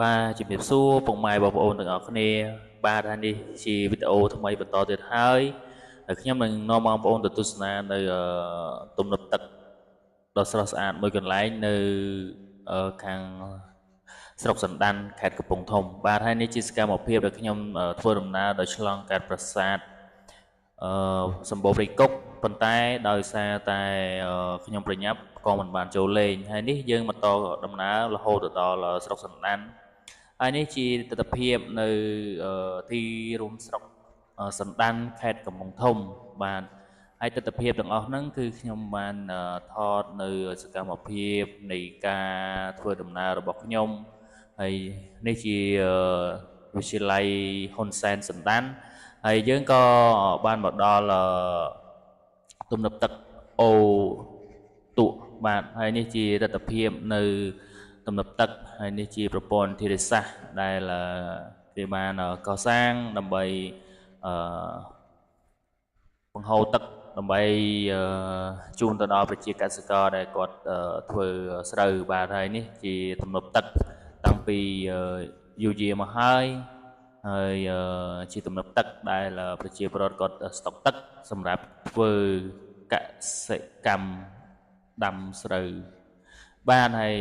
ba chụp điệp xua bông mai bảo ôn từng ở kia ba ra đi chỉ video thay mấy bật to tuyệt hai ở khi mình no mong ôn từ tusna nơi tôm nập tật đo sơ sạn mới gần lái nơi càng sọc sần đan khẹtกับปงធំបាទហើយនេះជាសកម្មភាពដែលខ្ញុំធ្វើដំណើរដោយឆ្លងកាត់ប្រាសាទសម្បូរព្រៃគុកប៉ុន្តែដោយសារតែខ្ញុំប្រញាប់ក៏មិនបានចូលលេងហើយនេះយើងបន្តដំណើររហូតដល់ស្រុកសណ្ដានហើយនេះជាទស្សនភាពនៅទីរួមស្រុកសណ្ដានខេត្តកំពង់ធំបាទហើយទស្សនភាពទាំងអស់ហ្នឹងគឺខ្ញុំបានថតនៅសកម្មភាពនៃការធ្វើដំណើររបស់ខ្ញុំហើយនេះជាវិទ្យាល័យហ៊ុនសែនសណ្ដានហើយយើងក៏បានមកដល់ទំនប់ទឹកអូតុបាទហើយនេះជាទស្សនភាពនៅទំនប់ទឹកហើយនេះជាប្រព័ន្ធធារាសាស្ត្រដែលគេបានកសាងដើម្បីបង្ហូរទឹកដើម្បីជូនទៅដល់ប្រជាកសិករដែលគាត់ធ្វើស្រូវបាទហើយនេះជាទំនប់ទឹកតាំងពីយូរយារមកហើយជាទំនប់ទឹកដែលប្រជាពលរដ្ឋគាត់ស្តុកទឹកសម្រាប់ធ្វើកសិកម្មដាំស្រូវបានហើយ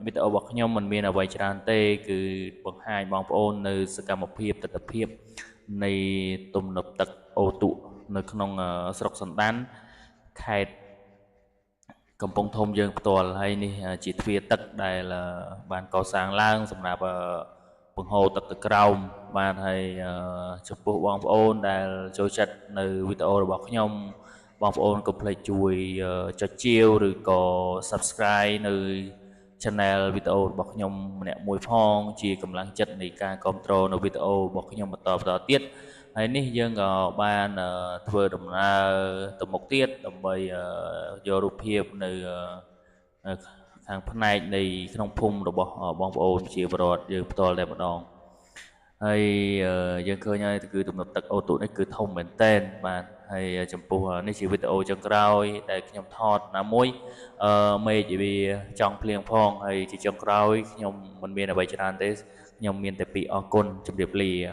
វីដេអូរបស់ខ្ញុំមិនមានអ្វីច្រើនទេគឺបង្ហាញបងប្អូននៅសកម្មភាពទស្សនភាពនៃទំនប់ទឹកអូតុនៅក្នុងស្រុកសណ្ដានខេត្តកំពង់ធំយើងផ្ទាល់ហើយនេះជាទ្វារទឹកដែលបានកសាងឡើងសម្រាប់បង្ហូរទឹកទៅក្រោមបាទហើយចំពោះបងប្អូនដែលចូលចិត្តនៅវីដេអូរបស់ខ្ញុំបងប្អូនកុំភ្លេចជួយចុចជាវឬក៏ Subscribe នៅ Channel វីដេអូរបស់ខ្ញុំម្នាក់មួយផងជាកម្លាំងចិត្តនៃការគ្រប់គ្រងនៅវីដេអូរបស់ខ្ញុំបន្តទៀតហើយនេះយើងក៏បានធ្វើដំណើរទៅមុខទៀតដើម្បីយករូបភាពនៅខាងផ្នែកនៃក្នុងភូមិរបស់បងប្អូនជាពលរដ្ឋយើងផ្ទាល់តែម្ដងហើយយើងឃើញហើយគឺទំនប់ទឹកអូតុនេះគឺធំមែនទែនបាទហើយចំពោះនេះជាវីដេអូចុងក្រោយដែលខ្ញុំថតណាមួយមេឃវាចង់ភ្លៀងផងហើយជាចុងក្រោយខ្ញុំមិនមានអ្វីច្រើនទេខ្ញុំមានតែពីអរគុណជម្រាបលា